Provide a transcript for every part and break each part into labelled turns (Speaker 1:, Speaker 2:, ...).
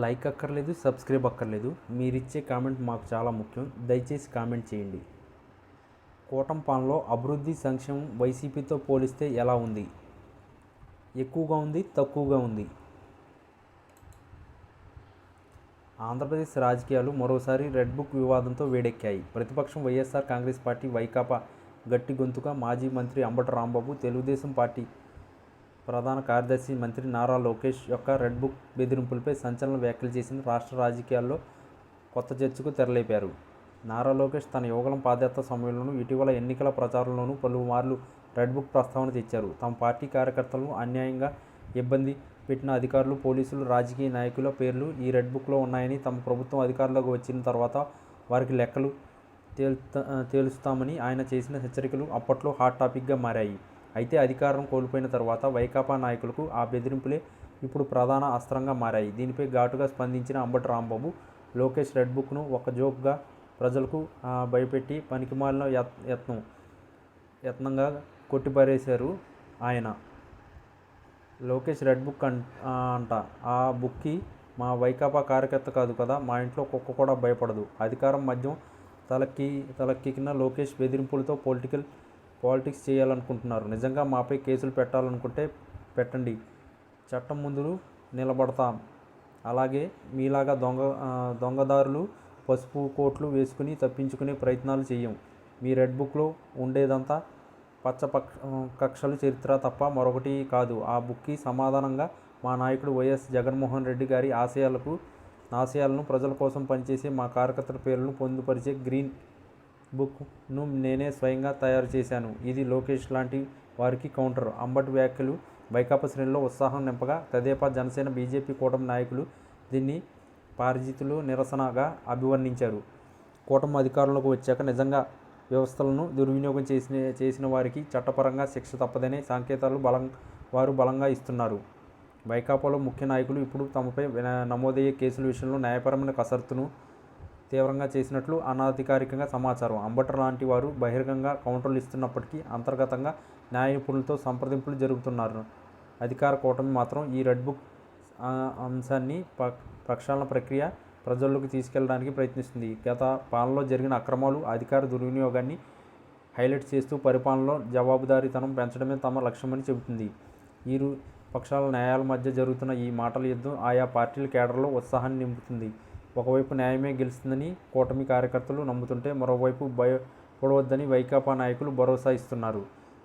Speaker 1: Like అక్కర్లేదు, subscribe అక్కర్లేదు. మీరిచ్చే కామెంట్ మాకు చాలా ముఖ్యం. దయచేసి కామెంట్ చేయండి. కూటమి పాలనలో అభివృద్ధి, సంక్షేమం వైసీపీతో పోలిస్తే ఎలా ఉంది? ఎక్కువగా ఉంది, తక్కువగా ఉంది? ఆంధ్రప్రదేశ్ రాజకీయాలు మరోసారి రెడ్ బుక్ వివాదంతో వేడెక్కాయి. ప్రతిపక్షం వైఎస్ఆర్ కాంగ్రెస్ పార్టీ వైకాపా గట్టి గొంతుక మాజీ మంత్రి అంబటి రాంబాబు, తెలుగుదేశం పార్టీ ప్రధాన కార్యదర్శి మంత్రి నారా లోకేష్ యొక్క రెడ్ బుక్ బెదిరింపులపై సంచలన వ్యాఖ్యలు చేసిన రాష్ట్ర రాజకీయాల్లో కొత్త చర్చకు తెరలేపారు. నారా లోకేష్ తన యువగళం పాదయాత్ర సమయంలోనూ, ఇటీవల ఎన్నికల ప్రచారంలోనూ పలుమార్లు రెడ్ బుక్ ప్రస్తావన తెచ్చారు. తమ పార్టీ కార్యకర్తలను అన్యాయంగా ఇబ్బంది పెట్టిన అధికారులు, పోలీసులు, రాజకీయ నాయకుల పేర్లు ఈ రెడ్ బుక్లో ఉన్నాయని, తమ ప్రభుత్వం అధికారంలోకి వచ్చిన తర్వాత వారికి లెక్కలు తేలుస్తామని ఆయన చేసిన హెచ్చరికలు అప్పట్లో హాట్ టాపిక్గా మారాయి. అయితే అధికారం కోల్పోయిన తర్వాత వైకాపా నాయకులకు ఆ బెదిరింపులే ఇప్పుడు ప్రధాన అస్త్రంగా మారాయి. దీనిపై ఘాటుగా స్పందించిన అంబటి రాంబాబు, లోకేష్ రెడ్ బుక్ను ఒక జోక్గా ప్రజలకు భయపెట్టి పనికిమాలిన యత్నంగా కొట్టిపారేశారు ఆయన. లోకేష్ రెడ్ బుక్ అంట, ఆ బుక్కి మా వైకాపా కార్యకర్త కాదు కదా, మా ఇంట్లో కుక్క కూడా భయపడదు. అధికారం మద్యం తలకెక్కిన లోకేష్ బెదిరింపులతో పాలిటిక్స్ చేయాలనుకుంటున్నారు. నిజంగా మాపై కేసులు పెట్టాలనుకుంటే పెట్టండి, చట్టం ముందు నిలబడతాం. అలాగే మీలాగా దొంగదారులు పసుపు కోట్లు వేసుకుని తప్పించుకునే ప్రయత్నాలు చేయం. మీ రెడ్ బుక్లో ఉండేదంతా పచ్చ కక్షల చరిత్ర తప్ప మరొకటి కాదు. ఆ బుక్కి సమాధానంగా మా నాయకుడు వైఎస్ జగన్మోహన్ రెడ్డి గారి ఆశయాలను, ప్రజల కోసం పనిచేసే మా కార్యకర్తల పేర్లను పొందుపరిచే గ్రీన్ బుక్ను నేనే స్వయంగా తయారు చేశాను. ఇది లోకేష్ లాంటి వారికి కౌంటర్. అంబటి వ్యాఖ్యలు వైకాపా శ్రేణుల్లో ఉత్సాహం నింపగా, తెదేపా, జనసేన, బీజేపీ కూటమి నాయకులు దీన్ని పారిజితులు నిరసనగా అభివర్ణించారు. కూటమి అధికారంలోకి వచ్చాక నిజంగా వ్యవస్థలను దుర్వినియోగం చేసిన వారికి చట్టపరంగా శిక్ష తప్పదనే సంకేతాలు వారు బలంగా ఇస్తున్నారు. వైకాపాలో ముఖ్య నాయకులు ఇప్పుడు తమపై నమోదయ్యే కేసుల విషయంలో న్యాయపరమైన కసరత్తును తీవ్రంగా చేసినట్లు అనధికారికంగా సమాచారం. అంబటి లాంటి వారు బహిరంగంగా కౌంటర్లు ఇస్తున్నప్పటికీ అంతర్గతంగా న్యాయ నిపుణులతో సంప్రదింపులు జరుపుతున్నారు. అధికార కూటమి మాత్రం ఈ రెడ్ బుక్ అంశాన్ని ప్రక్షాళన ప్రక్రియ ప్రజల్లోకి తీసుకెళ్లడానికి ప్రయత్నిస్తుంది. గత పాలనలో జరిగిన అక్రమాలు, అధికార దుర్వినియోగాన్ని హైలైట్ చేస్తూ పరిపాలనలో జవాబుదారీతనం పెంచడమే తమ లక్ష్యమని చెబుతుంది. ఇరు పక్షాల న్యాయాల మధ్య జరుగుతున్న ఈ మాటల యుద్ధం ఆయా పార్టీల కేడర్లో ఉత్సాహాన్ని నింపుతుంది. ఒకవైపు న్యాయమే గెలుస్తుందని కూటమి కార్యకర్తలు నమ్ముతుంటే, మరోవైపు భయపడవద్దని వైకాపా నాయకులు భరోసా ఇస్తున్నారు.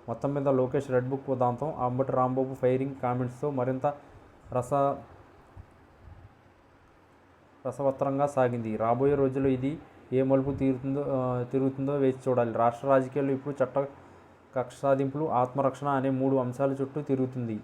Speaker 1: మొత్తం మీద లోకేష్ రెడ్ బుక్ ఉదాంతం అంబటి రాంబాబు ఫైరింగ్ కామెంట్స్తో మరింత రసవత్తరంగా సాగింది. రాబోయే రోజుల్లో ఇది ఏ మలుపు తిరుగుతుందో వేచి చూడాలి. రాష్ట్ర రాజకీయాల్లో ఇప్పుడు చట్ట, కక్ష సాధింపులు, ఆత్మరక్షణ అనే 3 అంశాల చుట్టూ తిరుగుతుంది.